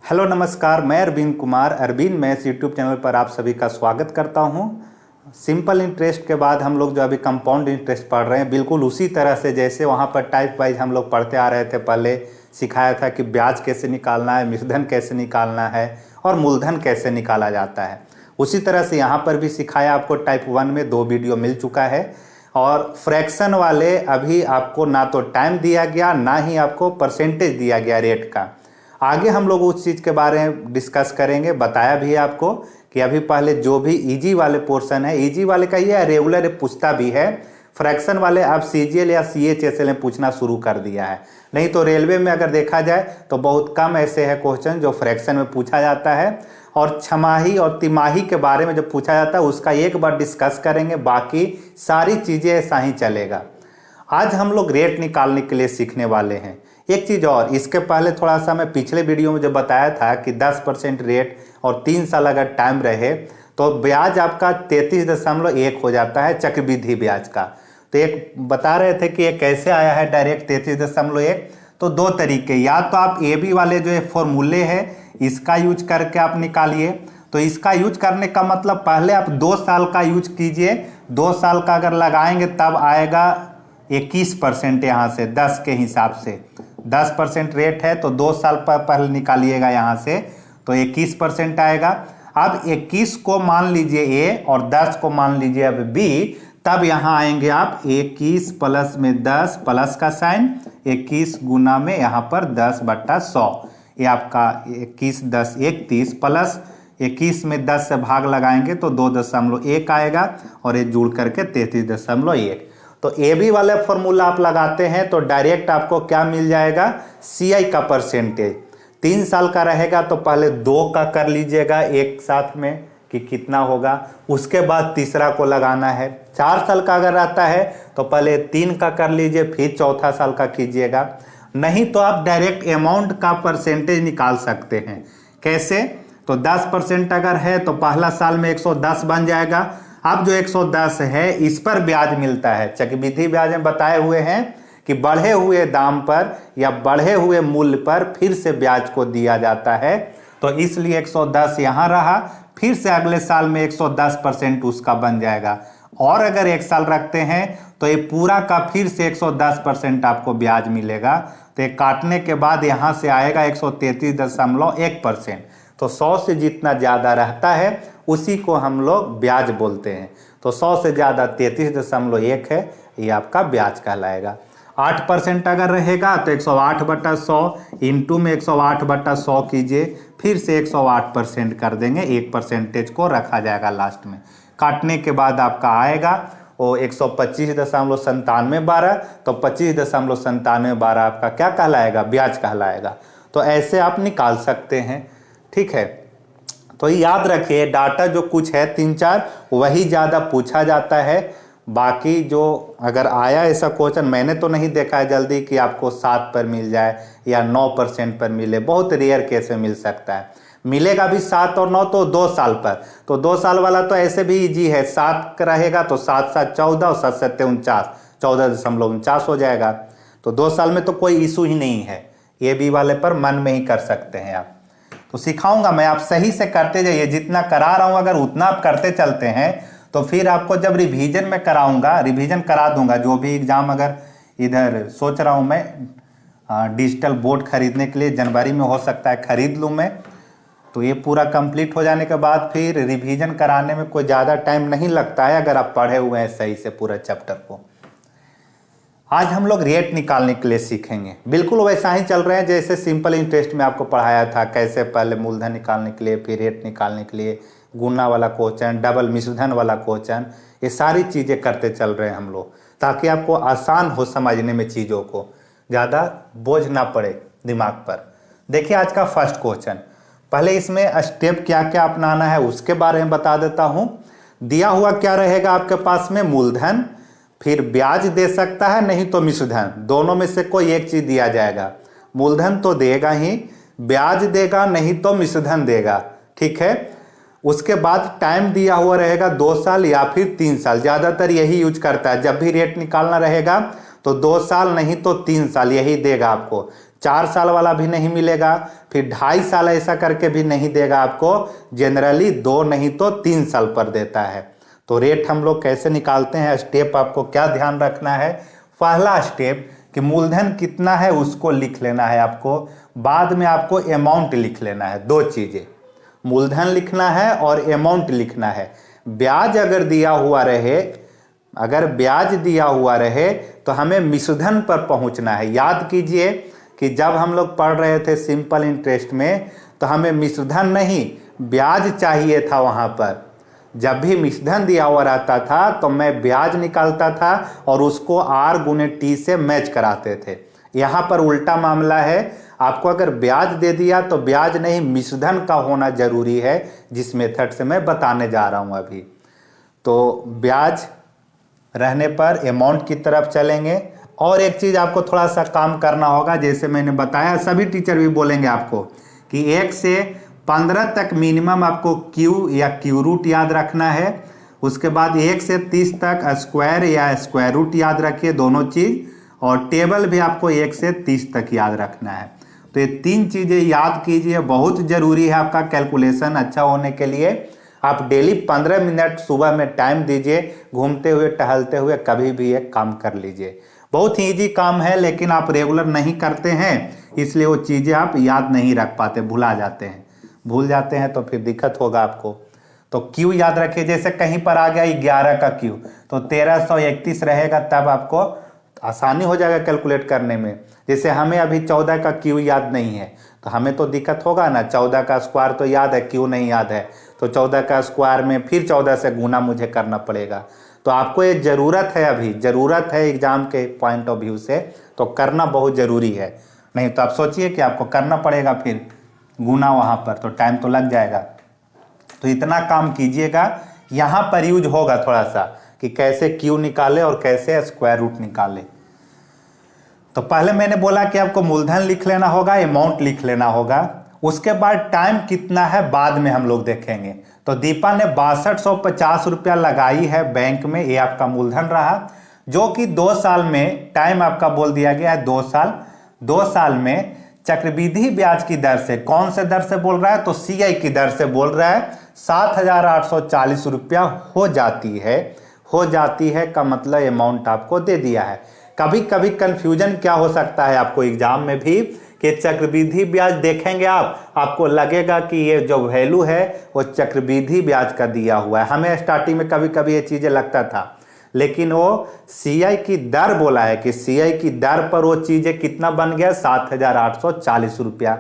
Hello नमस्कार, मैं Arvind Kumar Arvind maths YouTube channel पर आप सभी का स्वागत करता हूं। सिंपल इंटरेस्ट के बाद हम लोग जो अभी कंपाउंड इंटरेस्ट पढ़ रहे हैं, बिल्कुल उसी तरह से जैसे वहां पर टाइप वाइज हम लोग पढ़ते आ रहे थे। पहले सिखाया था कि ब्याज कैसे निकालना है, मिश्रधन कैसे निकालना है और मूलधन कैसे निकाला जाता है। उसी तरह से यहाँ पर भी सिखाया। आपको टाइप 1 में 2 वीडियो मिल चुका है और फ्रैक्शन वाले अभी आपको ना तो टाइम दिया गया, ना ही आपको परसेंटेज दिया गया रेट का। आगे हम लोग उस चीज़ के बारे में डिस्कस करेंगे। बताया भी है आपको कि अभी पहले जो भी इजी वाले पोर्शन है, इजी वाले का ये रेगुलर पूछता भी है। फ्रैक्शन वाले अब सीजीएल या सीएचएसएल में पूछना शुरू कर दिया है। नहीं तो रेलवे में अगर देखा जाए तो बहुत कम ऐसे है क्वेश्चन जो फ्रैक्शन में पूछा जाता है। और छमाही और तिमाही के बारे में जब पूछा जाता है उसका एक बार डिस्कस करेंगे, बाकी सारी चीज़ें ऐसा ही चलेगा। आज हम लोग रेट निकालने के लिए सीखने वाले हैं। एक चीज़ और, इसके पहले थोड़ा सा मैं पिछले वीडियो में जो बताया था कि 10% रेट और 3 साल अगर टाइम रहे तो ब्याज आपका 33.1 हो जाता है, चक्रवृद्धि ब्याज का। तो एक बता रहे थे कि ये कैसे आया है डायरेक्ट 33.1। तो 2 तरीके, या तो आप ए बी वाले जो फॉर्मूले हैं इसका यूज करके आप निकालिए। तो इसका यूज करने का मतलब पहले आप 2 साल का यूज कीजिए। 2 साल का अगर लगाएंगे तब आएगा 21% यहाँ से 10 के हिसाब से 10% रेट है। तो 2 साल पर पहले निकालिएगा यहाँ से तो 21% आएगा। अब 21 को मान लीजिए ए और 10 को मान लीजिए अब बी। तब यहाँ आएंगे आप 21 प्लस में 10 प्लस का साइन, 21 गुना में यहाँ पर 10/100। ये आपका 21 10 31 प्लस 21 में 10 से भाग लगाएंगे तो 2.1 आएगा और ये जुड़ करके 33.1। तो ए बी वाला फॉर्मूला आप लगाते हैं तो डायरेक्ट आपको क्या मिल जाएगा, सीआई का परसेंटेज। 3 साल का रहेगा तो पहले 2 का कर लीजिएगा एक साथ में कि कितना होगा, उसके बाद तीसरा को लगाना है। 4 साल का अगर आता है तो पहले 3 का कर लीजिए, फिर चौथा साल का कीजिएगा। नहीं तो आप डायरेक्ट अमाउंट का परसेंटेज निकाल सकते हैं। कैसे? तो 10% अगर है तो पहला साल में 110 बन जाएगा। अब जो 110 है इस पर ब्याज मिलता है। चक्रवृद्धि ब्याज में बताए हुए हैं कि बढ़े हुए दाम पर या बढ़े हुए मूल्य पर फिर से ब्याज को दिया जाता है। तो इसलिए 110 यहाँ रहा, फिर से अगले साल में 110% उसका बन जाएगा। और अगर 1 साल रखते हैं तो ये पूरा का फिर से 110% आपको ब्याज मिलेगा। तो ये काटने के बाद यहाँ से आएगा 133.1%। तो 100 से जितना ज़्यादा रहता है उसी को हम लोग ब्याज बोलते हैं। तो 100 से ज़्यादा 33.1 है, ये आपका ब्याज कहलाएगा। 8% अगर रहेगा तो 108/100 इंटू में 108/100 कीजिए, फिर से 108% कर देंगे। 1% को रखा जाएगा लास्ट में। काटने के बाद आपका आएगा वो 125.9712। तो 25.9712 आपका क्या कहलाएगा, ब्याज कहलाएगा। तो ऐसे आप निकाल सकते हैं, ठीक है। तो याद रखिए डाटा जो कुछ है 3-4 वही ज़्यादा पूछा जाता है। बाकी जो अगर आया ऐसा क्वेश्चन, मैंने तो नहीं देखा है जल्दी कि आपको 7 पर मिल जाए या 9% पर मिले। बहुत रेयर केस में मिल सकता है। मिलेगा भी 7 और 9 तो 2 साल पर। तो 2 साल वाला तो ऐसे भी इजी है, 7 रहेगा तो 7 7 14 और 7 7 49, 14.49 हो जाएगा। तो 2 साल में तो कोई इशू ही नहीं है। ये बी वाले पर मन में ही कर सकते हैं आप। तो सिखाऊंगा मैं, आप सही से करते जाइए। जितना करा रहा हूं अगर उतना आप करते चलते हैं तो फिर आपको जब रिवीजन में कराऊंगा, रिवीजन करा दूंगा। जो भी एग्जाम अगर इधर सोच रहा हूं मैं डिजिटल बोर्ड खरीदने के लिए, जनवरी में हो सकता है खरीद लूं मैं। तो ये पूरा कंप्लीट हो जाने के बाद फिर रिवीजन कराने में कोई ज़्यादा टाइम नहीं लगता है अगर आप पढ़े हुए हैं सही से पूरा चैप्टर को। आज हम लोग रेट निकालने के लिए सीखेंगे। बिल्कुल वैसा ही चल रहे हैं जैसे सिंपल इंटरेस्ट में आपको पढ़ाया था। कैसे पहले मूलधन निकालने के लिए, फिर रेट निकालने के लिए गुना वाला क्वेश्चन, डबल मिश्रधन वाला क्वेश्चन, ये सारी चीज़ें करते चल रहे हैं हम लोग, ताकि आपको आसान हो समझने में, चीज़ों को ज़्यादा बोझ ना पड़े दिमाग पर। देखिए आज का फर्स्ट क्वेश्चन। पहले इसमें स्टेप क्या क्या अपनाना है उसके बारे में बता देता हूँ। दिया हुआ क्या रहेगा आपके पास में, मूलधन, फिर ब्याज दे सकता है, नहीं तो मिश्रधन। दोनों में से कोई एक चीज दिया जाएगा। मूलधन तो देगा ही, ब्याज देगा, नहीं तो मिश्रधन देगा, ठीक है। उसके बाद टाइम दिया हुआ रहेगा 2 साल या फिर 3 साल। ज़्यादातर यही यूज करता है। जब भी रेट निकालना रहेगा तो 2 साल नहीं तो 3 साल यही देगा आपको। 4 साल वाला भी नहीं मिलेगा, फिर 2.5 साल ऐसा करके भी नहीं देगा आपको। जनरली 2 नहीं तो 3 साल पर देता है। तो रेट हम लोग कैसे निकालते हैं, स्टेप आपको क्या ध्यान रखना है। पहला स्टेप कि मूलधन कितना है उसको लिख लेना है आपको, बाद में आपको अमाउंट लिख लेना है। 2 चीज़ें, मूलधन लिखना है और अमाउंट लिखना है। ब्याज अगर दिया हुआ रहे, अगर ब्याज दिया हुआ रहे तो हमें मिश्रधन पर पहुंचना है। याद कीजिए कि जब हम लोग पढ़ रहे थे सिंपल इंटरेस्ट में तो हमें मिश्रधन नहीं ब्याज चाहिए था। वहाँ पर जब भी मिश्रधन दिया हुआ रहता था तो मैं ब्याज निकालता था और उसको R गुने T से मैच कराते थे। यहाँ पर उल्टा मामला है, आपको अगर ब्याज दे दिया तो ब्याज नहीं मिश्रधन का होना जरूरी है, जिस मेथड से मैं बताने जा रहा हूँ अभी। तो ब्याज रहने पर अमाउंट की तरफ चलेंगे। और एक चीज़ आपको थोड़ा सा काम करना होगा, जैसे मैंने बताया, सभी टीचर भी बोलेंगे आपको कि 1 से 15 तक मिनिमम आपको क्यू या क्यू रूट याद रखना है। उसके बाद 1 से 30 तक स्क्वायर या स्क्वायर रूट याद रखिए, दोनों चीज़। और टेबल भी आपको 1 से 30 तक याद रखना है। तो ये 3 चीज़ें याद कीजिए, बहुत ज़रूरी है आपका कैलकुलेशन अच्छा होने के लिए। आप डेली 15 मिनट सुबह में टाइम दीजिए, घूमते हुए टहलते हुए कभी भी एक काम कर लीजिए। बहुत ही ईजी काम है, लेकिन आप रेगुलर नहीं करते हैं, इसलिए वो चीज़ें आप याद नहीं रख पाते, भुला जाते हैं। भूल जाते हैं तो फिर दिक्कत होगा आपको। तो क्यू याद रखिए, जैसे कहीं पर आ गया 11 का क्यू तो 1331 रहेगा, तब आपको आसानी हो जाएगा कैलकुलेट करने में। जैसे हमें अभी 14 का क्यू याद नहीं है तो हमें तो दिक्कत होगा ना। 14 का स्क्वायर तो याद है, क्यू नहीं याद है, तो 14 का स्क्वायर में फिर 14 से गुना मुझे करना पड़ेगा। तो आपको ये ज़रूरत है, अभी ज़रूरत है एग्जाम के पॉइंट ऑफ व्यू से, तो करना बहुत ज़रूरी है। नहीं तो आप सोचिए कि आपको करना पड़ेगा फिर गुना वहाँ पर, तो टाइम तो लग जाएगा। तो इतना काम कीजिएगा। यहाँ पर यूज होगा थोड़ा सा कि कैसे क्यू निकाले और कैसे स्क्वायर रूट निकाले। तो पहले मैंने बोला कि आपको मूलधन लिख लेना होगा, अमाउंट लिख लेना होगा। उसके बाद टाइम कितना है बाद में हम लोग देखेंगे। तो दीपा ने 6250 रुपया लगाई है बैंक में, ये आपका मूलधन रहा, जो कि 2 साल में, टाइम आपका बोल दिया गया है 2 साल। 2 साल में चक्रवृद्धि ब्याज की दर से, कौन से दर से बोल रहा है, तो CI की दर से बोल रहा है, 7840 रुपया हो जाती है। हो जाती है का मतलब अमाउंट आपको दे दिया है। कभी कभी कंफ्यूजन क्या हो सकता है आपको एग्जाम में भी कि चक्रवृद्धि ब्याज देखेंगे आप, आपको लगेगा कि ये जो वैल्यू है वो चक्रवृद्धि ब्याज का दिया हुआ है। हमें स्टार्टिंग में कभी कभी ये चीज़ें लगता था, लेकिन वो CI की दर बोला है कि CI की दर पर वो चीज़ें कितना बन गया, 7840 रुपया।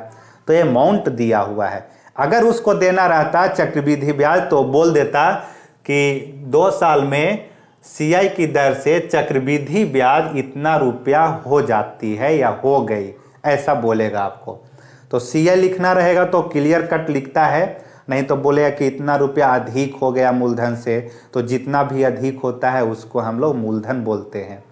तो ये अमाउंट दिया हुआ है। अगर उसको देना रहता चक्रवृद्धि ब्याज तो बोल देता कि 2 साल में CI की दर से चक्रवृद्धि ब्याज इतना रुपया हो जाती है या हो गई, ऐसा बोलेगा आपको। तो CI लिखना रहेगा तो क्लियर कट लिखता है, नहीं तो बोलेगा कि इतना रुपया अधिक हो गया मूलधन से। तो जितना भी अधिक होता है उसको हम लोग मूलधन बोलते हैं।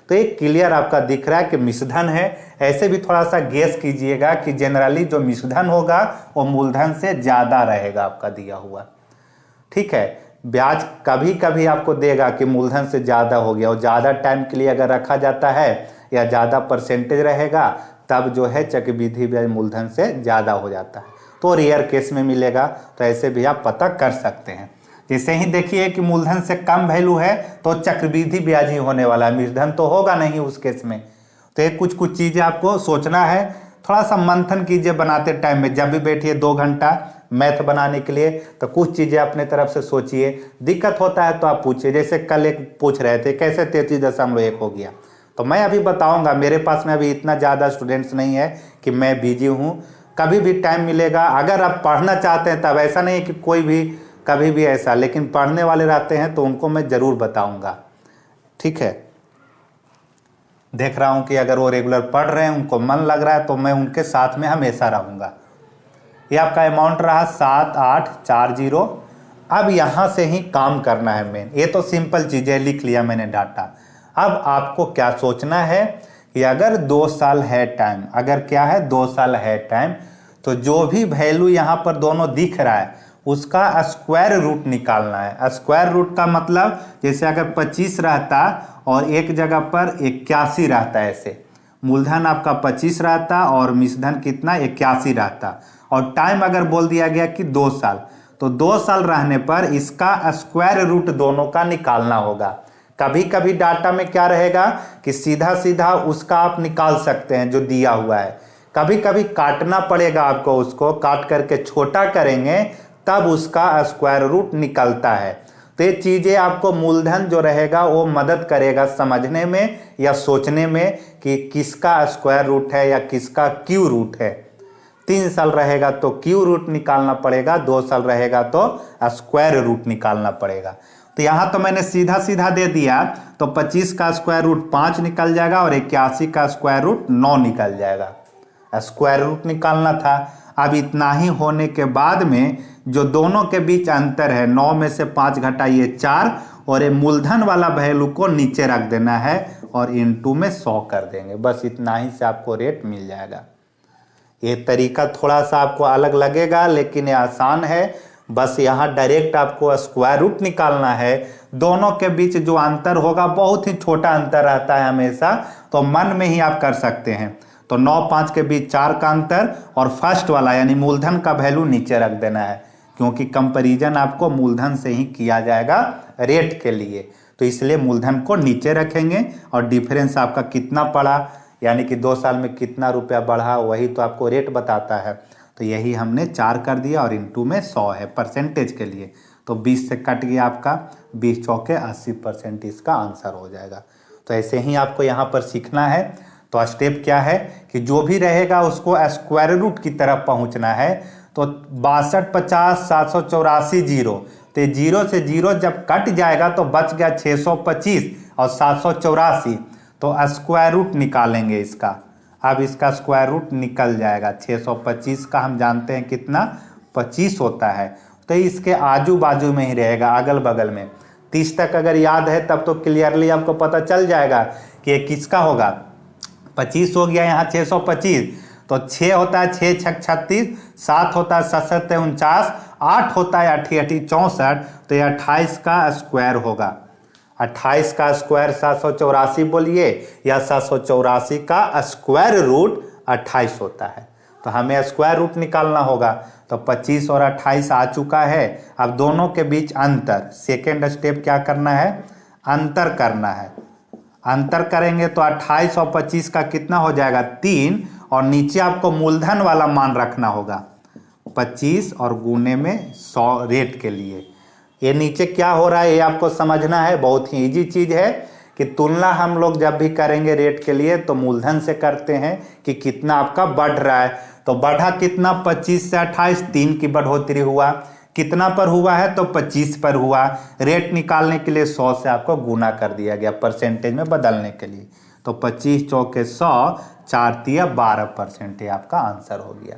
तो एक क्लियर आपका दिख रहा है कि मिश्रधन है। ऐसे भी थोड़ा सा गेस कीजिएगा कि जनरली जो मिश्रधन होगा वो मूलधन से ज़्यादा रहेगा आपका दिया हुआ। ठीक है, ब्याज कभी कभी आपको देगा कि मूलधन से ज़्यादा हो गया, और ज़्यादा टाइम के लिए अगर रखा जाता है या ज़्यादा परसेंटेज रहेगा तब जो है चक्रवृद्धि ब्याज मूलधन से ज़्यादा हो जाता है। तो रेयर केस में मिलेगा, तो ऐसे भी आप पता कर सकते हैं। जैसे ही देखिए कि मूलधन से कम वैल्यू है तो चक्रवृद्धि ब्याज ही होने वाला है, मिश्रधन तो होगा नहीं उस केस में। तो ये कुछ चीज़ें आपको सोचना है, थोड़ा सा मंथन कीजिए बनाते टाइम में। जब भी बैठिए 2 घंटा मैथ बनाने के लिए तो कुछ चीज़ें अपने तरफ से सोचिए। दिक्कत होता है तो आप पूछिए। जैसे कल एक पूछ रहे थे कैसे 33.1 हो गया, तो मैं अभी बताऊंगा। मेरे पास में अभी इतना ज़्यादा स्टूडेंट्स नहीं है कि मैं बिजी हूँ, कभी भी टाइम मिलेगा। अगर आप पढ़ना चाहते हैं तब, ऐसा नहीं है कि कोई भी कभी भी ऐसा, लेकिन पढ़ने वाले रहते हैं तो उनको मैं ज़रूर बताऊंगा। ठीक है, देख रहा हूँ कि अगर वो रेगुलर पढ़ रहे हैं, उनको मन लग रहा है, तो मैं उनके साथ में हमेशा रहूँगा। ये आपका अमाउंट रहा 7840। अब यहाँ से ही काम करना है मेन। ये तो सिंपल चीज़ें लिख लिया मैंने डाटा। अब आपको क्या सोचना है कि अगर 2 साल है टाइम, अगर क्या है 2 साल है टाइम, तो जो भी वैल्यू यहाँ पर दोनों दिख रहा है उसका स्क्वायर रूट निकालना है। स्क्वायर रूट का मतलब जैसे अगर 25 रहता और एक जगह पर 81 रहता, ऐसे मूलधन आपका 25 रहता और मिश्रधन कितना 81 रहता, और टाइम अगर बोल दिया गया कि 2 साल, तो 2 साल रहने पर इसका स्क्वायर रूट दोनों का निकालना होगा। कभी कभी डाटा में क्या रहेगा कि सीधा सीधा उसका आप निकाल सकते हैं जो दिया हुआ है, कभी कभी काटना पड़ेगा आपको, उसको काट करके छोटा करेंगे तब उसका स्क्वायर रूट निकलता है। तो ये चीज़ें आपको मूलधन जो रहेगा वो मदद करेगा समझने में या सोचने में कि किसका स्क्वायर रूट है या किसका क्यू रूट है। 3 साल रहेगा तो क्यू रूट निकालना पड़ेगा, 2 साल रहेगा तो स्क्वायर रूट निकालना पड़ेगा। तो यहाँ तो मैंने सीधा सीधा दे दिया, तो 25 का स्क्वायर रूट 5 निकल जाएगा और 81 का स्क्वायर रूट 9 निकल जाएगा। स्क्वायर रूट निकालना था। अब इतना ही होने के बाद में जो दोनों के बीच अंतर है, 9 में से 5 घटाइए 4, और ये मूलधन वाला वैल्यू को नीचे रख देना है और इनटू में 100 कर देंगे। बस इतना ही से आपको रेट मिल जाएगा। ये तरीका थोड़ा सा आपको अलग लगेगा लेकिन ये आसान है। बस यहाँ डायरेक्ट आपको स्क्वायर रूट निकालना है। दोनों के बीच जो अंतर होगा बहुत ही छोटा अंतर रहता है हमेशा, तो मन में ही आप कर सकते हैं। तो 9 5 के बीच 4 का अंतर, और फर्स्ट वाला यानी मूलधन का वैल्यू नीचे रख देना है, क्योंकि कंपैरिजन आपको मूलधन से ही किया जाएगा रेट के लिए, तो इसलिए मूलधन को नीचे रखेंगे और डिफरेंस आपका कितना पड़ा यानी कि 2 साल में कितना रुपया बढ़ा वही तो आपको रेट बताता है। तो यही हमने 4 कर दिया और इनटू में 100 है परसेंटेज के लिए, तो 20 से कट गया आपका 20 चौके 80% इसका आंसर हो जाएगा। तो ऐसे ही आपको यहाँ पर सीखना है। तो स्टेप क्या है कि जो भी रहेगा उसको स्क्वायर रूट की तरफ पहुँचना है। तो 62 50 784 जीरो, तो जीरो से जीरो जब कट जाएगा तो बच गया 625 और 784, तो स्क्वायर रूट निकालेंगे इसका। अब इसका स्क्वायर रूट निकल जाएगा। 625 का हम जानते हैं कितना 25 होता है, तो इसके आजू बाजू में ही रहेगा, अगल बगल में। 30 तक अगर याद है तब तो क्लियरली आपको पता चल जाएगा कि ये किसका होगा। 25 हो गया यहाँ 625, तो 6 होता है 6 6 36, 7 होता है 7 7 49, 8 होता है 8 8 64, तो ये 28 का स्क्वायर होगा। 28 का स्क्वायर 784 बोलिए, या 784 का स्क्वायर रूट 28 होता है। तो हमें स्क्वायर रूट निकालना होगा। तो 25 और 28 आ चुका है। अब दोनों के बीच अंतर, सेकेंड स्टेप क्या करना है, अंतर करना है। अंतर करेंगे तो 28 और 25 का कितना हो जाएगा 3, और नीचे आपको मूलधन वाला मान रखना होगा 25 और गुने में 100 रेट के लिए। ये नीचे क्या हो रहा है ये आपको समझना है। बहुत ही इजी चीज़ है कि तुलना हम लोग जब भी करेंगे रेट के लिए तो मूलधन से करते हैं कि कितना आपका बढ़ रहा है। तो बढ़ा कितना 25 से 28, 3 की बढ़ोतरी हुआ। कितना पर हुआ है तो 25 पर हुआ। रेट निकालने के लिए 100 से आपको गुना कर दिया गया परसेंटेज में बदलने के लिए। तो 25 चौके 100, 4 तिया 12% ये आपका आंसर हो गया।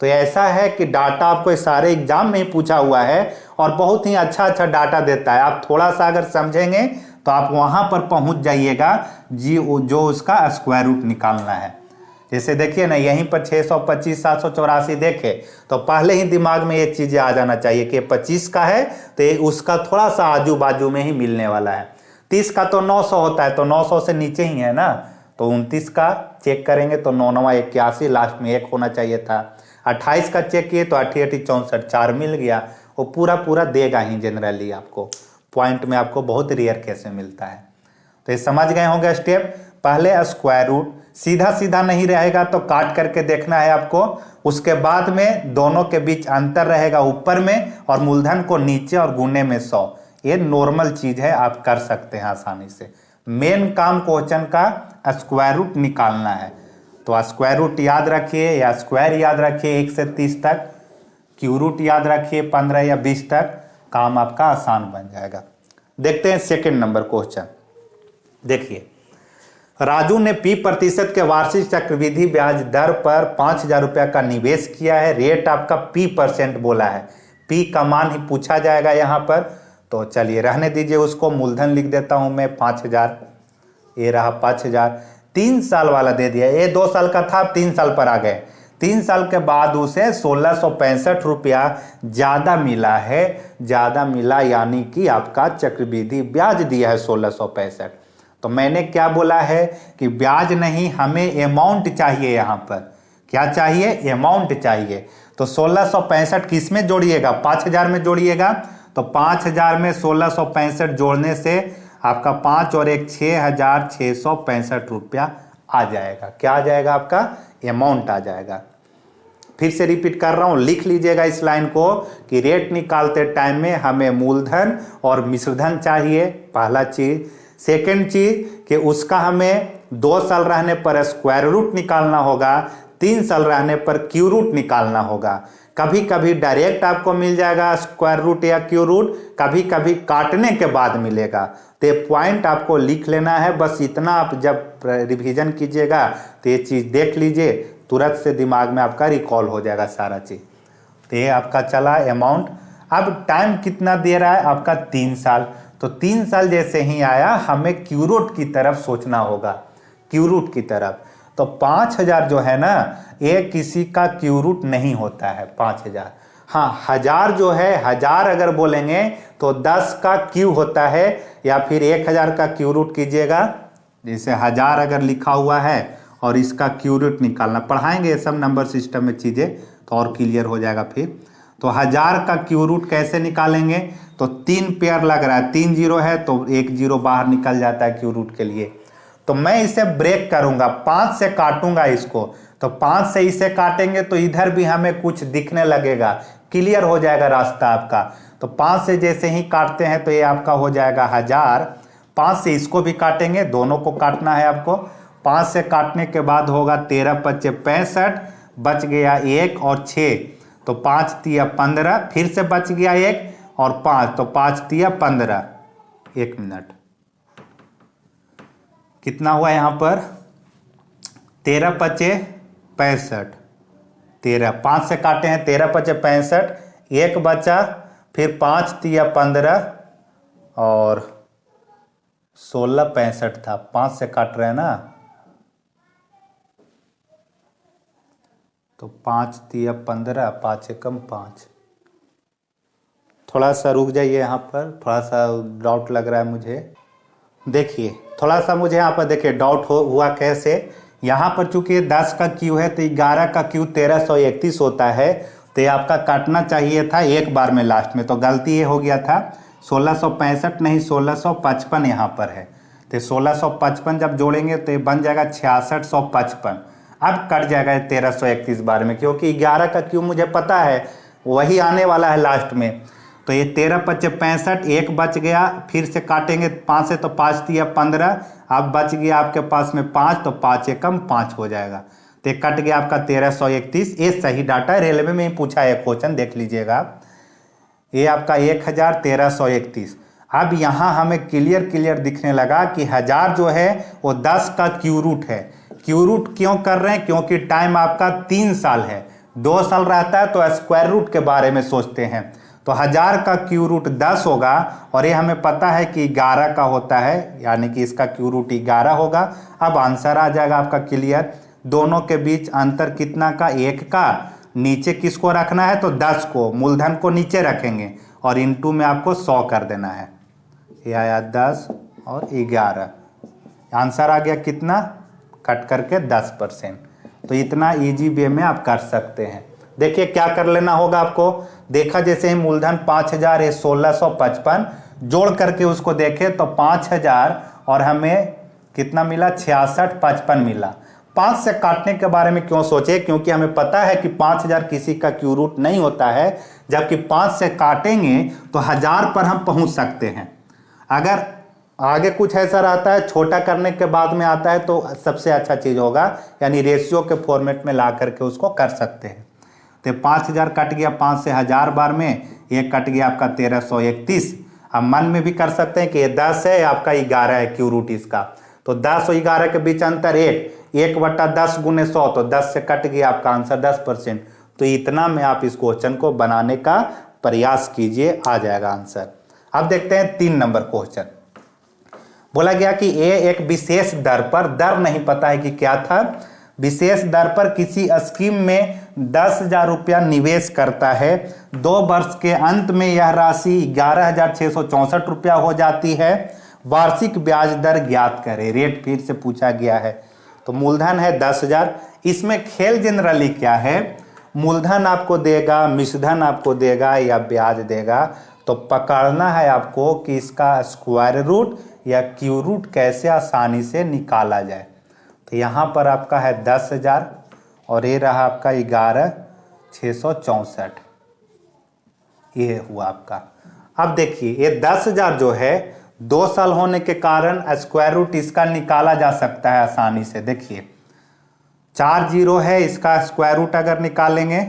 तो ऐसा है कि डाटा आपको सारे एग्जाम में ही पूछा हुआ है और बहुत ही अच्छा डाटा देता है। आप थोड़ा सा अगर समझेंगे तो आप वहां पर पहुंच जाइएगा जी, जो उसका स्क्वायर रूट निकालना है। जैसे देखिए ना, यहीं पर 625 784 देखे तो पहले ही दिमाग में ये चीज़ें आ जाना चाहिए कि 25 का है तो उसका थोड़ा सा आजू बाजू में ही मिलने वाला है। 30 का तो 900 होता है, तो 900 से नीचे ही है ना, तो 29 का चेक करेंगे तो 9 9 81, लास्ट में 1 होना चाहिए था। 28 का चेक किए तो 8 8 64, 4 मिल गया। वो पूरा देगा ही जनरली, आपको पॉइंट में आपको बहुत रेयर केस में मिलता है। तो ये समझ गए होंगे स्टेप। पहले स्क्वायर रूट सीधा सीधा नहीं रहेगा तो काट करके देखना है आपको। उसके बाद में दोनों के बीच अंतर रहेगा ऊपर में और मूलधन को नीचे और गुने में 100। ये नॉर्मल चीज है, आप कर सकते हैं आसानी से। मेन काम क्वेश्चन का स्क्वायर रूट निकालना है। तो स्क्वायर रूट याद रखिए या स्क्वायर याद रखिए 1 से 30 तक, क्यू रूट याद रखिए 15 या 20 तक, काम आपका आसान बन जाएगा। देखते हैं सेकंड नंबर क्वेश्चन। देखिए, राजू ने P% के वार्षिक चक्रवृद्धि ब्याज दर पर 5,000 रुपया का निवेश किया है। रेट आपका P% बोला है, P का मान ही पूछा जाएगा यहाँ पर। तो चलिए रहने दीजिए उसको, मूलधन लिख देता हूँ मैं 5,000। ये रहा 5,000। 3 साल वाला दे दिया, ये 2 साल का था, 3 साल पर आ गए। 3 साल के बाद उसे 1665 रुपया ज़्यादा मिला है। ज़्यादा मिला यानी कि आपका चक्रवृद्धि ब्याज दिया है 1665। तो तो मैंने क्या बोला है कि ब्याज नहीं, हमें अमाउंट चाहिए। यहाँ पर क्या चाहिए? अमाउंट चाहिए। तो 1665 किस में जोड़िएगा? 5000 में जोड़िएगा। तो 5000 में 1665 जोड़ने से आपका 5 और 1 6665 रुपया आ जाएगा। क्या आ जाएगा? आपका अमाउंट आ जाएगा। फिर से रिपीट कर रहा हूं, लिख लीजिएगा इस लाइन को कि रेट निकालते टाइम में हमें मूलधन और मिश्रधन चाहिए, पहला चीज। सेकंड चीज कि उसका हमें 2 साल रहने पर स्क्वायर रूट निकालना होगा, 3 साल रहने पर क्यू रूट निकालना होगा। कभी कभी डायरेक्ट आपको मिल जाएगा स्क्वायर रूट या क्यू रूट, कभी कभी काटने के बाद मिलेगा। तो ये पॉइंट आपको लिख लेना है। बस इतना आप जब रिवीजन कीजिएगा तो ये चीज़ देख लीजिए, तुरंत से दिमाग में आपका रिकॉल हो जाएगा सारा चीज़। तो ये आपका चला अमाउंट। अब टाइम कितना दे रहा है आपका? 3 साल। तो 3 साल जैसे ही आया हमें क्यू रूट की तरफ सोचना होगा, क्यू रूट की तरफ। तो 5000 जो है ना, ये किसी का क्यू रूट नहीं होता है 5000। हाँ, 1000 जो है, 1000 अगर बोलेंगे तो 10 का क्यू होता है, या फिर 1000 का क्यू रूट कीजिएगा। जैसे 1000 अगर लिखा हुआ है और इसका क्यू रूट निकालना, पढ़ाएंगे ये सब नंबर सिस्टम में चीज़ें तो और क्लियर हो जाएगा फिर। तो 1000 का क्यू रूट कैसे निकालेंगे? तो 3 पेयर लग रहा है, 3 जीरो है तो 1 जीरो बाहर निकल जाता है क्यू रूट के लिए। तो मैं इसे ब्रेक करूंगा, 5 से काटूंगा इसको। तो 5 से इसे काटेंगे तो इधर भी हमें कुछ दिखने लगेगा, क्लियर हो जाएगा रास्ता आपका। तो 5 से जैसे ही काटते हैं तो ये आपका हो जाएगा 1000। 5 से इसको भी काटेंगे, दोनों को काटना है आपको। 5 से काटने के बाद होगा 13 पच्चे 65, बच गया 1 और 6, तो 5 तिया 15, फिर से बच गया 1 और 5, तो 5 तिया 15। 1 मिनट, कितना हुआ यहाँ पर? 13 पच्चे 65, 13, 5 से काटे हैं, 13 पच्चे 65, 1 बचा, फिर 5 तिया 15 और 16 65 था, 5 से काट रहे हैं ना, तो 5 तिया 15, 5 एकम 5। थोड़ा सा रुक जाइए यहाँ पर, थोड़ा सा डाउट लग रहा है मुझे। देखिए थोड़ा सा मुझे यहाँ पर देखिए डाउट हुआ कैसे। यहाँ पर चूंकि 10 का क्यू है तो 11 का क्यू 1331 होता है, तो ये आपका काटना चाहिए था एक बार में लास्ट में, तो गलती ये हो गया था। 1665 नहीं 1655 यहाँ पर है, तो 1655 जब जोड़ेंगे तो ये बन जाएगा 6655। अब कट जाएगा 1331 बार में, क्योंकि 11 का क्यू मुझे पता है वही आने वाला है लास्ट में। तो ये 13 पच्चे 65, 1 बच गया, फिर से काटेंगे 5 से, तो 5 तिया 15, अब बच गया आपके पास में 5, तो 5 एकम 5 हो जाएगा। तो कट गया आपका 1331। ये सही डाटा, रेलवे में ही पूछा है क्वेश्चन, देख लीजिएगा। ये आपका 101331। अब यहाँ हमें क्लियर दिखने लगा कि 1000 जो है वो 10 का क्यू रूट है। क्यू रूट क्यों कर रहे हैं? क्योंकि टाइम आपका 3 साल है, 2 साल रहता है तो स्क्वायर रूट के बारे में सोचते हैं। तो 1000 का क्यू रूट 10 होगा, और ये हमें पता है कि 11 का होता है, यानी कि इसका क्यू रूट 11 होगा। अब आंसर आ जाएगा आपका क्लियर। दोनों के बीच अंतर कितना का? 1 का। नीचे किसको रखना है? तो 10 को, मूलधन को नीचे रखेंगे और इनटू में आपको 100 कर देना है। ये आया 10 और 11, आंसर आ गया कितना? कट करके 10%। तो इतना इजी वे में आप कर सकते हैं। देखिए क्या कर लेना होगा आपको। देखा जैसे ही मूलधन 5000 है, 1655 जोड़ करके उसको देखे तो 5000 और हमें कितना मिला? 6655 मिला। 5 से काटने के बारे में क्यों सोचे? क्योंकि हमें पता है कि 5000 किसी का क्यू रूट नहीं होता है, जबकि 5 से काटेंगे तो 1000 पर हम पहुंच सकते हैं। अगर आगे कुछ ऐसा रहता है छोटा करने के बाद में आता है तो सबसे अच्छा चीज़ होगा, यानी रेशियो के फॉर्मेट में ला करके उसको कर सकते हैं। तो 5000 कट गया 5 से 1000 बार में, ये कट गया आपका 1331। अब मन में भी कर सकते हैं कि ये 10 है, आपका 11 है क्यू रूट इसका। तो 10 और 11 के बीच अंतर 1 बटा 10 गुने 100, तो 10 से कट गया आपका आंसर 10%। तो इतना में आप इस क्वेश्चन को बनाने का प्रयास कीजिए, आ जाएगा आंसर। अब देखते हैं 3 नंबर क्वेश्चन। बोला गया कि ए एक विशेष दर पर, दर नहीं पता है कि क्या था, विशेष दर पर किसी स्कीम में 10,000 रुपया निवेश करता है। 2 वर्ष के अंत में यह राशि 11,664 रुपया हो जाती है। वार्षिक ब्याज दर ज्ञात करें, रेट फिर से पूछा गया है। तो मूलधन है 10,000। इसमें खेल जनरली क्या है, मूलधन आपको देगा, मिश्रधन आपको देगा या ब्याज देगा, तो पकड़ना है आपको कि इसका स्क्वायर रूट या क्यू रूट कैसे आसानी से निकाला जाए। तो यहाँ पर आपका है 10,000 और ये रहा आपका 11,664, ये हुआ आपका। अब देखिए ये 10,000 जो है 2 साल होने के कारण स्क्वायर रूट इसका निकाला जा सकता है आसानी से। देखिए 4 जीरो है, इसका स्क्वायर रूट अगर निकालेंगे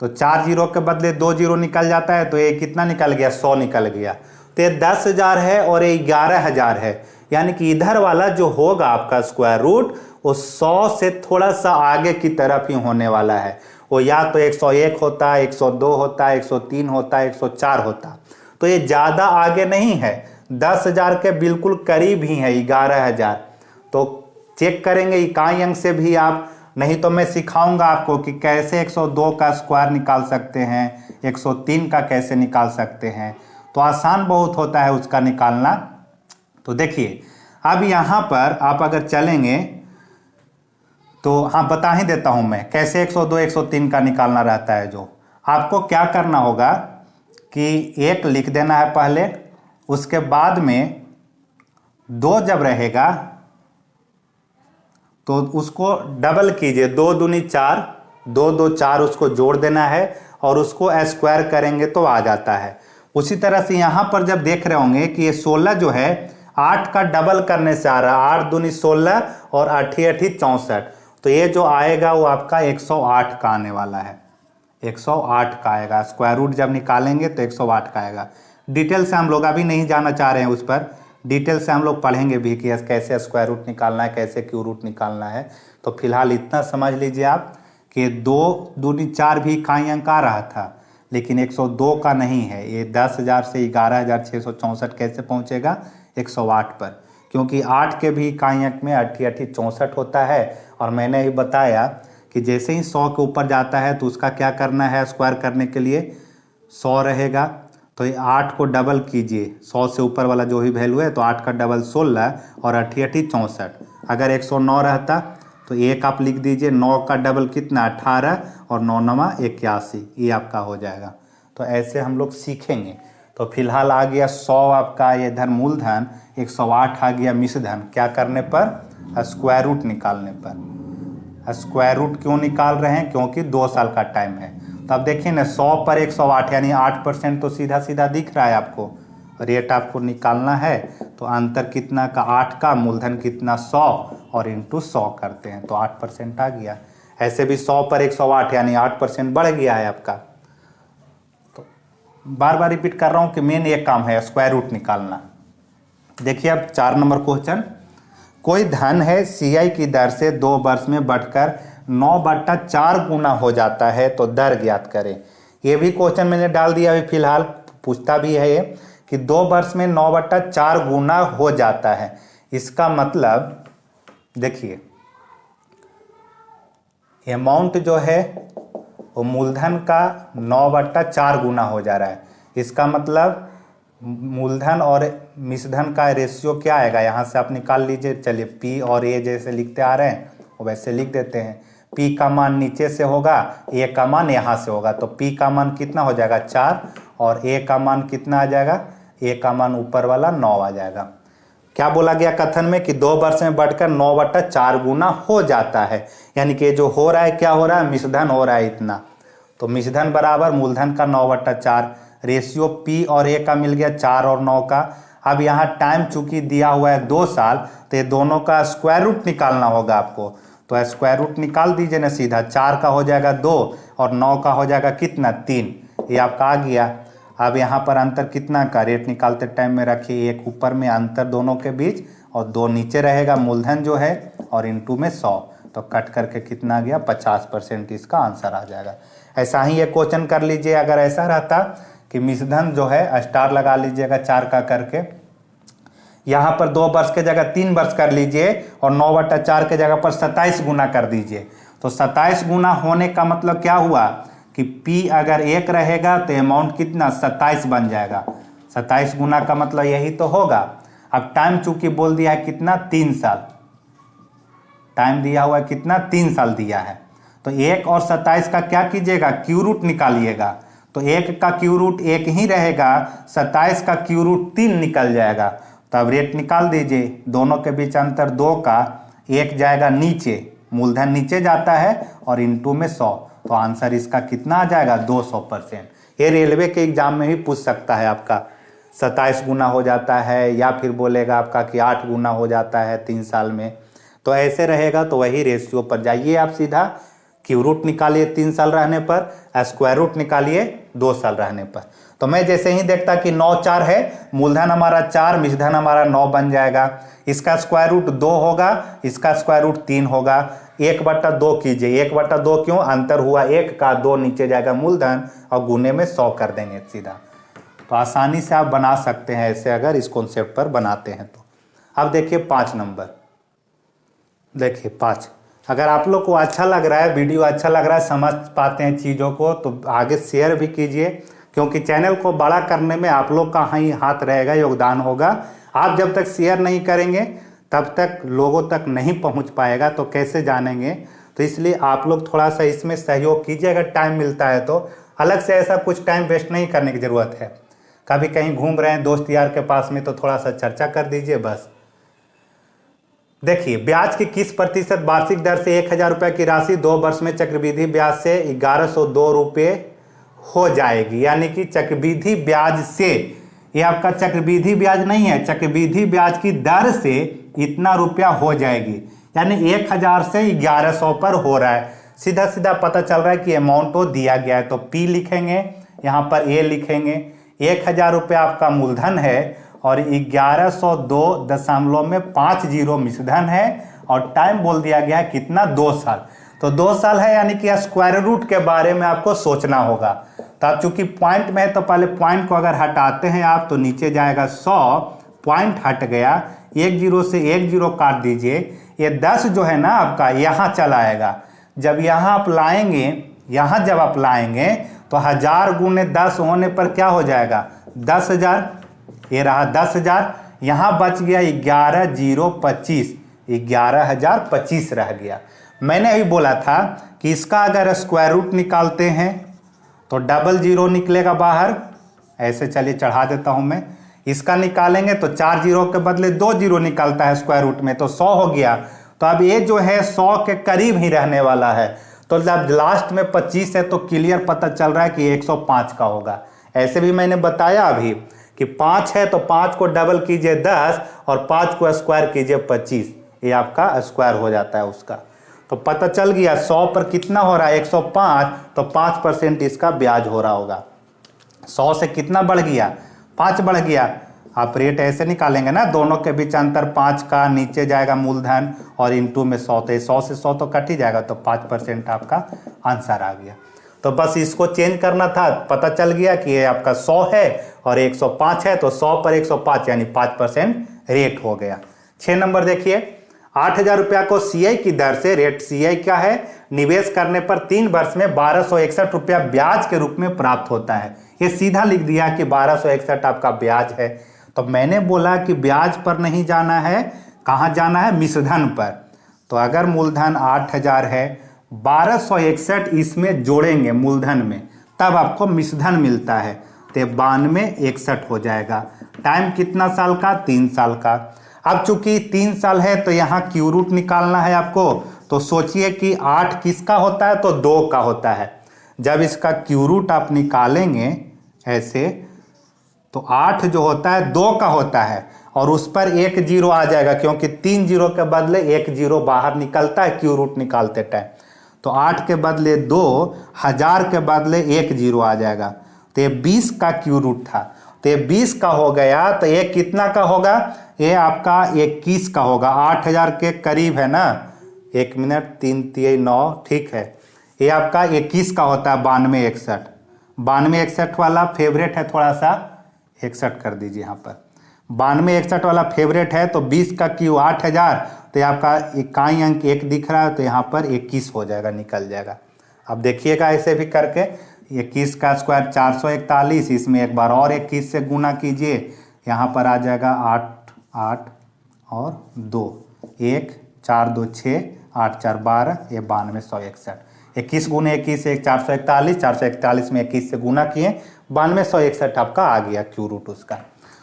तो 4 जीरो के बदले 2 जीरो निकल जाता है, तो ये कितना निकल गया, 100 निकल गया। तो ये 10,000 है और ये 11,000 है, यानी कि इधर वाला जो होगा आपका स्क्वायर रूट वो 100 से थोड़ा सा आगे की तरफ ही होने वाला है। वो या तो 101 होता, 102 होता, 103 होता, 104 होता। तो ये ज़्यादा आगे नहीं है, 10,000 के बिल्कुल करीब ही है 11,000। तो चेक करेंगे इकाई अंक से भी आप, नहीं तो मैं सिखाऊंगा आपको कि कैसे 102 का स्क्वायर निकाल सकते हैं, 103 का कैसे निकाल सकते हैं। तो आसान बहुत होता है उसका निकालना। तो देखिए अब यहाँ पर आप अगर चलेंगे तो हाँ बता ही देता हूँ मैं कैसे 102 103 का निकालना रहता है। जो आपको क्या करना होगा कि 1 लिख देना है पहले, उसके बाद में 2 जब रहेगा तो उसको डबल कीजिए, 2 दूनी 4, 2 2 4 उसको जोड़ देना है और उसको स्क्वायर करेंगे तो आ जाता है। उसी तरह से यहाँ पर जब देख रहे होंगे कि ये 16 जो है 8 का डबल करने से आ रहा है, 8 दूनी 16 और 8 8 64, तो ये जो आएगा वो आपका 108 का आने वाला है, 108 का आएगा। स्क्वायर रूट जब निकालेंगे तो 108 का आएगा। डिटेल से हम लोग अभी नहीं जाना चाह रहे हैं उस पर, डिटेल से हम लोग पढ़ेंगे भी कि कैसे स्क्वायर रूट निकालना है, कैसे क्यू रूट निकालना है। तो फिलहाल इतना समझ लीजिए आप कि 2 दूनी 4 भी इकाई अंक आ रहा था, लेकिन 102 का नहीं है। ये 10,000 से 11,664 कैसे पहुंचेगा 108 पर, क्योंकि 8 के भी इकाई अंक में 8 8 64 होता है। और मैंने ही बताया कि जैसे ही 100 के ऊपर जाता है तो उसका क्या करना है, स्क्वायर करने के लिए 100 रहेगा, तो ये 8 को डबल कीजिए, 100 से ऊपर वाला जो ही वैल्यू है, तो 8 का डबल 16 और 8 8 64। अगर 109 रहता तो 1 आप लिख दीजिए, 9 का डबल कितना 18 और 9 9 81, ये आपका हो जाएगा। तो ऐसे हम लोग सीखेंगे। तो फिलहाल आ गया 100 आपका ये इधर मूलधन, 108 आ गया मिश्रधन। क्या करने पर, स्क्वायर रूट निकालने पर। स्क्वायर रूट क्यों निकाल रहे हैं, क्योंकि 2 साल का टाइम है। तो अब देखिए ना 100 पर 108 यानी 8% तो सीधा सीधा दिख रहा है आपको। रेट आपको निकालना है तो अंतर कितना का 8 का, मूलधन कितना 100 और इंटू 100 करते हैं तो 8% आ गया। ऐसे भी 100 पर 108 यानी 8% बढ़ गया है आपका। तो बार बार रिपीट कर रहा हूँ कि मेन ये काम है स्क्वायर रूट निकालना। देखिए अब 4 नंबर क्वेश्चन, कोई धन है CI की दर से 2 वर्ष में बढ़कर 9/4 गुना हो जाता है तो दर ज्ञात करें। ये भी क्वेश्चन मैंने डाल दिया अभी फिलहाल, पूछता भी है ये कि 2 वर्ष में 9/4 गुना हो जाता है। इसका मतलब देखिए अमाउंट जो है वो मूलधन का 9/4 गुना हो जा रहा है। इसका मतलब मूलधन और मिश्रधन का रेशियो क्या आएगा, यहाँ से आप निकाल लीजिए। चलिए P और A जैसे लिखते आ रहे हैं वो वैसे लिख देते हैं। P का मान नीचे से होगा, A का मान यहाँ से होगा, तो P का मान कितना हो जाएगा 4 और A का मान कितना आ जाएगा, A का मान ऊपर वाला 9 आ जाएगा। क्या बोला गया कथन में कि 2 वर्ष में बढ़कर 9/4 गुना हो जाता है, यानी कि जो हो रहा है क्या हो रहा है, मिश्रधन हो रहा है इतना। तो मिश्रधन बराबर मूलधन का 9/4, रेशियो P और A का मिल गया 4 और 9 का। अब यहाँ टाइम चूंकि दिया हुआ है 2 साल, तो ये दोनों का स्क्वायर रूट निकालना होगा आपको। तो स्क्वायर रूट निकाल दीजिए ना सीधा, 4 का हो जाएगा 2 और 9 का हो जाएगा कितना 3, ये आपका आ गया। अब यहाँ पर अंतर कितना का, रेट निकालते टाइम में रखिए 1 ऊपर में अंतर दोनों के बीच और 2 नीचे रहेगा मूलधन जो है और इंटू में 100, तो कट करके कितना आ गया 50%, इसका आंसर आ जाएगा। ऐसा ही ये क्वेश्चन कर लीजिए। अगर ऐसा रहता कि मिश्रधन जो है स्टार लगा लीजिएगा 4 का करके, यहाँ पर 2 वर्ष के जगह 3 वर्ष कर लीजिए और 9/4 के जगह पर 27 गुना कर दीजिए। तो 27 गुना होने का मतलब क्या हुआ कि P अगर 1 रहेगा तो अमाउंट कितना 27 बन जाएगा। 27 गुना का मतलब यही तो होगा। अब टाइम चूंकि बोल दिया है कितना, 3 साल, टाइम दिया हुआ है कितना, 3 साल दिया है। तो 1 और 27 का क्या कीजिएगा, क्यू रूट निकालिएगा। तो 1 का क्यू रूट 1 ही रहेगा, 27 का क्यू रूट 3 निकल जाएगा। तो अब रेट निकाल दीजिए, दोनों के बीच अंतर 2 का, 1 जाएगा नीचे, मूलधन नीचे जाता है और इनटू में 100, तो आंसर इसका कितना आ जाएगा, 200%। ये रेलवे के एग्जाम में भी पूछ सकता है आपका, 27 गुना हो जाता है या फिर बोलेगा आपका कि 8 गुना हो जाता है 3 साल में। तो ऐसे रहेगा, तो वही रेशियो पर जाइए आप सीधा, क्यू रूट निकालिए 3 साल रहने पर, स्क्वायर रूट निकालिए 2 साल रहने पर। तो मैं जैसे ही देखता कि 9 4 है, मूलधन हमारा 4, मिश्रधन हमारा 9 बन जाएगा। इसका स्क्वायर रूट 2 होगा, इसका स्क्वायर रूट 3 होगा। 1/2 कीजिए, 1/2 क्यों, अंतर हुआ 1 का, 2 नीचे जाएगा मूलधन और गुने में 100 कर देंगे सीधा। तो आसानी से आप बना सकते हैं ऐसे, अगर इस कॉन्सेप्ट पर बनाते हैं तो। अब देखिए 5 नंबर, देखिए 5, अगर आप लोग को अच्छा लग रहा है, वीडियो अच्छा लग रहा है, समझ पाते हैं चीज़ों को, तो आगे शेयर भी कीजिए, क्योंकि चैनल को बड़ा करने में आप लोग का ही हाथ रहेगा, योगदान होगा। आप जब तक शेयर नहीं करेंगे तब तक लोगों तक नहीं पहुंच पाएगा, तो कैसे जानेंगे। तो इसलिए आप लोग थोड़ा सा इसमें सहयोग कीजिए, अगर टाइम मिलता है तो। अलग से ऐसा कुछ टाइम वेस्ट नहीं करने की ज़रूरत है। कभी कहीं घूम रहे हैं दोस्त यार के पास में, तो थोड़ा सा चर्चा कर दीजिए बस। देखिए, ब्याज की किस प्रतिशत वार्षिक दर से 1000 रुपये की राशि 2 वर्ष में चक्रवृद्धि ब्याज से 1102 रुपये हो जाएगी। यानी कि चक्रवृद्धि ब्याज से, ये आपका चक्रवृद्धि ब्याज नहीं है, चक्रवृद्धि ब्याज की दर से इतना रुपया हो जाएगी। यानी 1000 से 1100 पर हो रहा है। सीधा सीधा पता चल रहा है कि अमाउंट तो दिया गया है, तो P लिखेंगे, यहाँ पर A लिखेंगे। 1000 रुपया आपका मूलधन है और 1102.50 मिश्रधन है, और टाइम बोल दिया गया है कितना, 2 साल। तो 2 साल है, यानी कि स्क्वायर रूट के बारे में आपको सोचना होगा। तो आप चूंकि पॉइंट में है, तो पहले पॉइंट को अगर हटाते हैं आप, तो नीचे जाएगा 100, पॉइंट हट गया, 1 0 से 1 0 काट दीजिए। ये 10 जो है ना आपका, यहाँ चला आएगा। जब यहाँ आप लाएंगे, यहाँ जब आप लाएंगे तो 1000 गुने 10 होने पर क्या हो जाएगा, 10,000। ये रहा 10,000, यहाँ बच गया 11,025, 11,025 रह गया। मैंने अभी बोला था कि इसका अगर स्क्वायर रूट निकालते हैं तो 00 निकलेगा बाहर। ऐसे चलिए चढ़ा देता हूं मैं। इसका निकालेंगे तो 4 0 के बदले 2 0 निकलता है स्क्वायर रूट में, तो 100 हो गया। तो अब ये जो है 100 के करीब ही रहने वाला है। तो जब लास्ट में 25 है तो क्लियर पता चल रहा है कि 105 का होगा। ऐसे भी मैंने बताया अभी कि 5 है तो 5 को डबल कीजिए 10 और 5 को स्क्वायर कीजिए 25, ये आपका स्क्वायर हो जाता है उसका। तो पता चल गया 100 पर कितना हो रहा है, 105, तो 5% इसका ब्याज हो रहा होगा। 100 से कितना बढ़ गया, 5 बढ़ गया। आप रेट ऐसे निकालेंगे ना, दोनों के बीच अंतर 5 का, नीचे जाएगा मूलधन और इनटू में 100, तो 100 से 100 तो कट ही जाएगा, तो 5% आपका आंसर आ गया। तो बस इसको चेंज करना था, पता चल गया कि ये आपका 100 है और 105 है, तो 100 पर 105 यानी 5% रेट हो गया। 6 नंबर देखिए, 8,000 रुपया को CI की दर से, रेट CI क्या है, निवेश करने पर 3 वर्ष में 1261 रुपया ब्याज के रूप में प्राप्त होता है। ये सीधा लिख दिया कि 1261 आपका ब्याज है। तो मैंने बोला कि ब्याज पर नहीं जाना है, कहाँ जाना है, मिश्रधन पर। तो अगर मूलधन 8,000 है, 1261 इसमें जोड़ेंगे मूलधन में, तब आपको मिश्रधन मिलता है, तो 9261 हो जाएगा। टाइम कितना साल का, 3 साल का। अब चूंकि 3 साल है तो यहाँ क्यू रूट निकालना है आपको। तो सोचिए कि 8 किसका होता है, तो 2 का होता है। जब इसका क्यू रूट आप निकालेंगे ऐसे, तो 8 जो होता है 2 का होता है, और उस पर 1 0 आ जाएगा, क्योंकि 3 0 के बदले 1 0 बाहर निकलता है क्यू रूट निकालते टाइम। तो 8 के बदले 2, 1000 के बदले 1 0 आ जाएगा। तो ये 20 का क्यू रूट था, तो ये 20 का हो गया। तो ये कितना का होगा, ये आपका 21 का होगा। 8,000 के करीब है ना, 1 मिनट 3 3 9, ठीक है। ये आपका 21 का होता है, 9261। 9261 वाला फेवरेट है, थोड़ा सा 61 कर दीजिए यहाँ पर। 9261 वाला फेवरेट है। तो 20 का क्यू 8,000, तो ये आपका इकाई अंक 1 दिख रहा है, तो यहाँ पर 21 हो जाएगा, निकल जाएगा। अब देखिएगा ऐसे भी करके, 21 का स्क्वायर 441, इसमें एक बार और 21 से गुना कीजिए, यहाँ पर आ जाएगा 8 8 और 2, 1 4 2 6 8 4 12, ये 92 161। 21 गुने 21 1 441, 441 में 21 से गुना किए, 92 161 आपका आ गया क्यू रूट उसका।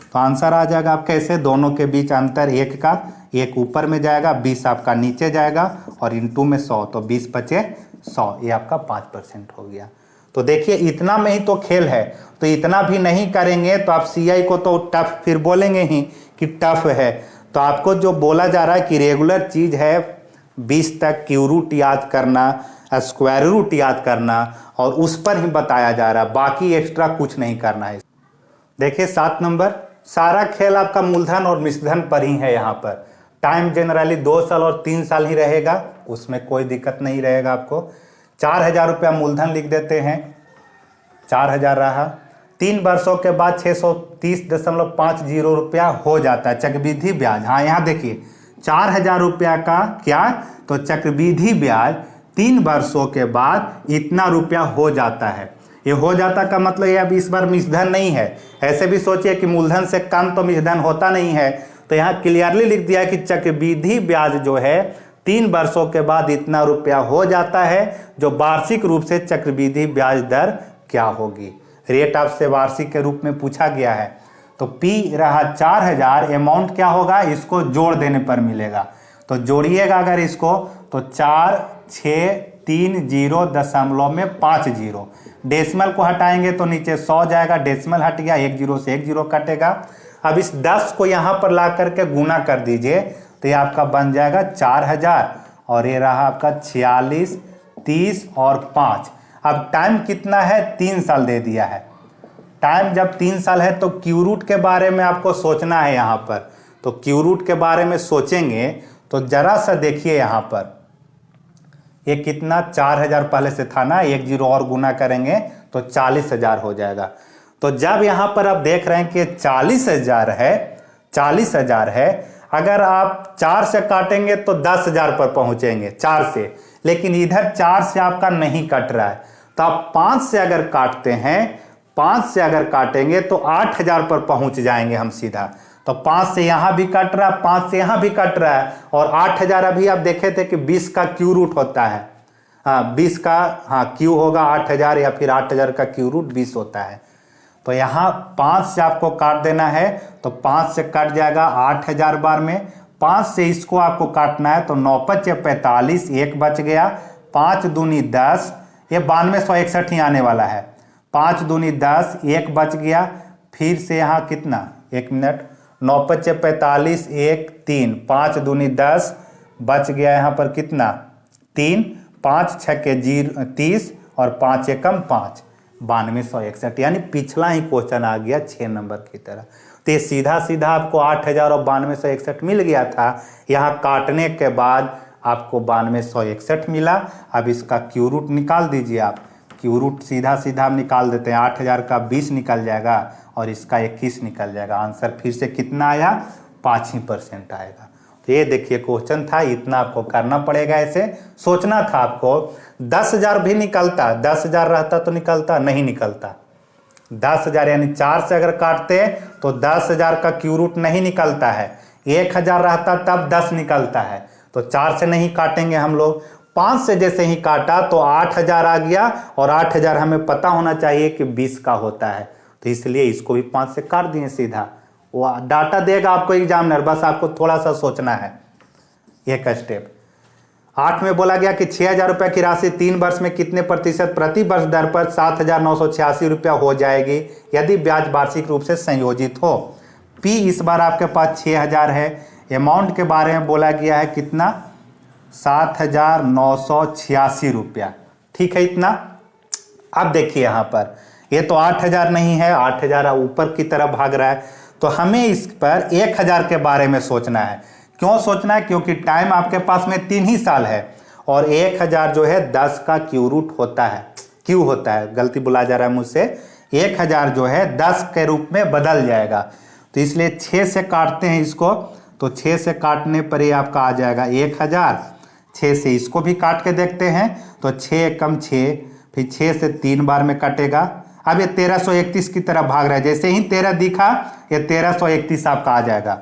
तो आंसर आ जाएगा आपका ऐसे, दोनों के बीच अंतर 1 का, 1 ऊपर में जाएगा, 20 आपका नीचे जाएगा और इनटू में 100, तो 20 बचे 100, ये आपका 5% हो गया। तो देखिए इतना में ही तो खेल है, तो इतना भी नहीं करेंगे तो आप सीआई को तो टफ फिर बोलेंगे ही कि टफ है। तो आपको जो बोला जा रहा है कि रेगुलर चीज है 20 तक क्यू रूट याद करना, स्क्वायर रूट याद करना, और उस पर ही बताया जा रहा है, बाकी एक्स्ट्रा कुछ नहीं करना है। देखिए 7 नंबर, सारा खेल आपका मूलधन और मिश्रधन पर ही है। यहाँ पर टाइम जनरली 2 साल और 3 साल ही रहेगा, उसमें कोई दिक्कत नहीं रहेगा आपको। 4000 रुपया मूलधन लिख देते हैं, 4000 रहा, 3 वर्षों के बाद 630.50 रुपया हो जाता है चक्रवृद्धि ब्याज। हाँ यहाँ देखिए 4000 रुपया का क्या, तो चक्रवृद्धि ब्याज 3 वर्षों के बाद इतना रुपया हो जाता है। ये हो जाता का मतलब ये अब इस बार मिश्रधन नहीं है। ऐसे भी सोचिए कि मूलधन से कम तो मिश्रधन होता नहीं है, तो यहाँ क्लियरली लिख दिया कि चक्रवृद्धि ब्याज जो है 3 वर्षों के बाद इतना रुपया हो जाता है, जो वार्षिक रूप से चक्रवृद्धि ब्याज दर क्या होगी। रेट आपसे वार्षिक के रूप में पूछा गया है, तो P रहा 4000, अमाउंट क्या होगा, इसको जोड़ देने पर मिलेगा। तो जोड़िएगा अगर इसको तो 4630.50, डेसिमल को हटाएंगे तो नीचे 100 जाएगा, डेसिमल हट गया, 1 0 से 1 0 कटेगा। अब इस 10 को यहाँ पर ला करके गुना कर दीजिए, तो ये आपका बन जाएगा 4000, और ये रहा आपका 46, 30 और 5। अब टाइम कितना है, 3 साल दे दिया है। टाइम जब 3 साल है तो क्यू रूट के बारे में आपको सोचना है। यहाँ पर तो क्यू रूट के बारे में सोचेंगे तो जरा सा देखिए, यहाँ पर ये कितना 4000 पहले से था ना, 1 0 और गुना करेंगे तो 40000 हो जाएगा। तो जब यहाँ पर आप देख रहे हैं कि 40000 है, 40000 है, अगर आप 4 से काटेंगे तो 10000 पर पहुंचेंगे 4 से, लेकिन इधर 4 से आपका नहीं कट रहा है, तो आप 5 से अगर काटते हैं, 5 से अगर काटेंगे तो 8000 पर पहुंच जाएंगे हम सीधा। तो 5 से यहाँ भी कट रहा है, 5 से यहाँ भी कट रहा है, और 8000 अभी आप देखे थे कि 20 का क्यू रूट होता है। हाँ 20 का, हाँ क्यू होगा 8000, या फिर 8000 का क्यू रूट 20 होता है। तो यहाँ 5 से आपको काट देना है, तो 5 से कट जाएगा 8000 बार में, 5 से इसको आपको काटना है तो 9 5 45, 1 बच गया, 5 दूनी 10, ये 92 161 ही आने वाला है। 5 दूनी 10, 1 बच गया, फिर से यहाँ कितना, 1 मिनट, 9 5 45, 1 3, 5 दूनी 10, बच गया यहाँ पर कितना 3, 5 6 के 30 और 5 एकम 5, 92 161, यानी पिछला ही क्वेश्चन आ गया 6 नंबर की तरह। तो ये सीधा सीधा आपको 8000 और 92 161 मिल गया था, यहाँ काटने के बाद आपको 92 161 मिला। अब इसका क्यू रूट निकाल दीजिए आप, क्यू रूट सीधा सीधा हम निकाल देते हैं, 8000 का 20 निकल जाएगा और इसका 21 निकल जाएगा। आंसर फिर से कितना आया, 5% आएगा। तो ये देखिए क्वेश्चन था, इतना आपको करना पड़ेगा, ऐसे सोचना था आपको। 10000 भी निकलता, 10000 रहता तो निकलता, नहीं निकलता। 10000 यानी 4 से अगर काटते तो 10000 का क्यू रूट नहीं निकलता है, 1000 रहता तब 10 निकलता है, तो 4 से नहीं काटेंगे हम लोग। 5 से जैसे ही काटा तो 8000 आ गया, और 8000 हमें पता होना चाहिए कि 20 का होता है, तो इसलिए इसको भी 5 से काट दिए सीधा। वो डाटा देगा आपको एग्जामिनर, बस आपको थोड़ा सा सोचना है एक स्टेप। 8 में बोला गया कि 6000 रुपये की राशि 3 वर्ष में कितने प्रतिशत प्रति वर्ष दर पर 7986 रुपया हो जाएगी यदि ब्याज वार्षिक रूप से संयोजित हो। P इस बार आपके पास 6000 है, अमाउंट के बारे में बोला गया है कितना, 7986 रुपया, ठीक है इतना। अब देखिए यहाँ पर ये तो 8000 नहीं है, 8000 ऊपर की तरफ भाग रहा है, तो हमें इस पर 1000 के बारे में सोचना है। क्यों सोचना है, क्योंकि टाइम आपके पास में 3 ही साल है, और 1000 जो है 10 का क्यू रूट होता है, क्यू होता है, गलती बुला जा रहा है मुझसे, 1000 जो है 10 के रूप में बदल जाएगा, तो इसलिए 6 से काटते हैं इसको, तो 6 से काटने पर ये आपका आ जाएगा 1000। 6 से इसको भी काट के देखते हैं, तो 6 एकम 6, फिर 6 से 3 बार में कटेगा। अब ये 1331 की तरफ भाग रहा है, जैसे ही 13 दिखा ये 1331 आपका आ जाएगा।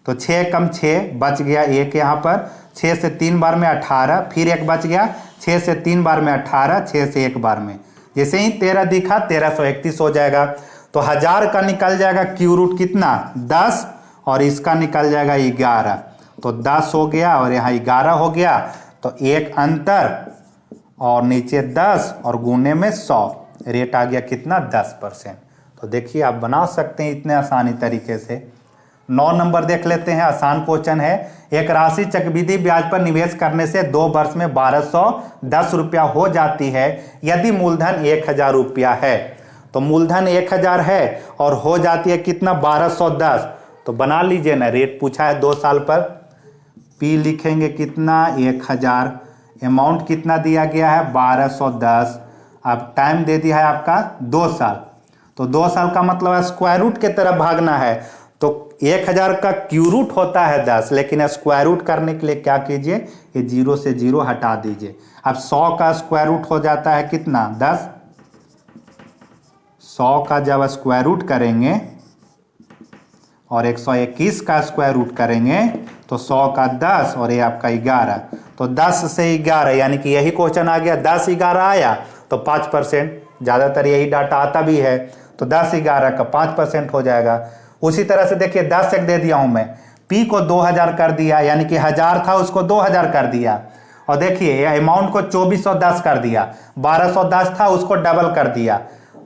तो 6 कम 6 बच गया 1 यहाँ पर, 6 से 3 बार में 18, फिर 1 बच गया, 6 से 3 बार में 18, 6 से 1 बार में, जैसे ही 13 दिखा 1331 हो जाएगा। तो 1000 का निकल जाएगा क्यू रूट कितना 10, और इसका निकल जाएगा 11। तो 10 हो गया और यहाँ 11 हो गया, तो 1 अंतर और नीचे 10 और गुने में 100, रेट आ गया कितना 10%। तो देखिए आप बना सकते हैं इतने आसानी तरीके से। 9 नंबर देख लेते हैं, आसान क्वेश्चन है। एक राशि चक्रवृद्धि ब्याज पर निवेश करने से 2 वर्ष में 1210 रुपया हो जाती है यदि मूलधन 1000 रुपया है। तो मूलधन 1000 है और हो जाती है कितना 1210। तो बना लीजिए ना, रेट पूछा है 2 साल पर, पी लिखेंगे कितना 1000, अमाउंट कितना दिया गया है 1210, अब टाइम दे दिया है आपका 2 साल। तो 2 साल का मतलब है स्क्वायर रूट के तरफ भागना है। तो 1000 का क्यू रूट होता है 10, लेकिन स्क्वायर रूट करने के लिए क्या कीजिए, ये 0 से 0 हटा दीजिए। अब 100 का स्क्वायर रूट हो जाता है कितना 10, 100 का जब स्क्वायर रूट करेंगे और 121 का स्क्वायर रूट करेंगे तो 100 का 10 और ये आपका 11। तो 10 से 11 यानी कि यही क्वेश्चन आ गया, 10 11 आया तो 5%, ज़्यादातर यही डाटा आता भी है। तो 10 11 का 5% हो जाएगा। उसी तरह से देखिए 10 एक दे दिया हूं मैं, पी को 2000 कर दिया, यानी कि 1000 था उसको 2000 कर दिया। और देखिए अमाउंट को 2410 कर दिया, 1210 था उसको डबल कर दिया,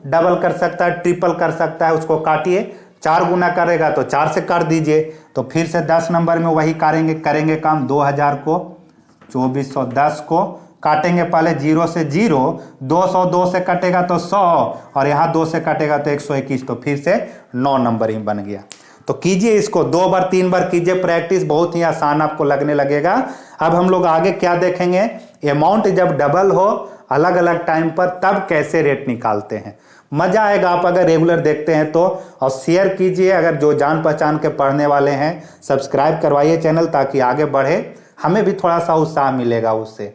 डबल कर सकता है, ट्रिपल कर सकता है, उसको काटिए, 4 गुना करेगा तो 4 से कर दीजिए। तो फिर से 10 नंबर में वही करेंगे काम, 2000 को 2410 को काटेंगे, पहले 0 से 0, 202 से कटेगा तो 100 और यहाँ 2 से कटेगा तो 121, तो फिर से 9 नंबर ही बन गया। तो कीजिए इसको 2 बार 3 बार कीजिए प्रैक्टिस, बहुत ही आसान आपको लगने लगेगा। अब हम लोग आगे क्या देखेंगे, अमाउंट जब डबल हो अलग अलग टाइम पर तब कैसे रेट निकालते हैं। मजा आएगा आप अगर रेगुलर देखते हैं तो। और शेयर कीजिए, अगर जो जान पहचान के पढ़ने वाले हैं सब्सक्राइब करवाइए चैनल, ताकि आगे बढ़े, हमें भी थोड़ा सा उत्साह मिलेगा उससे।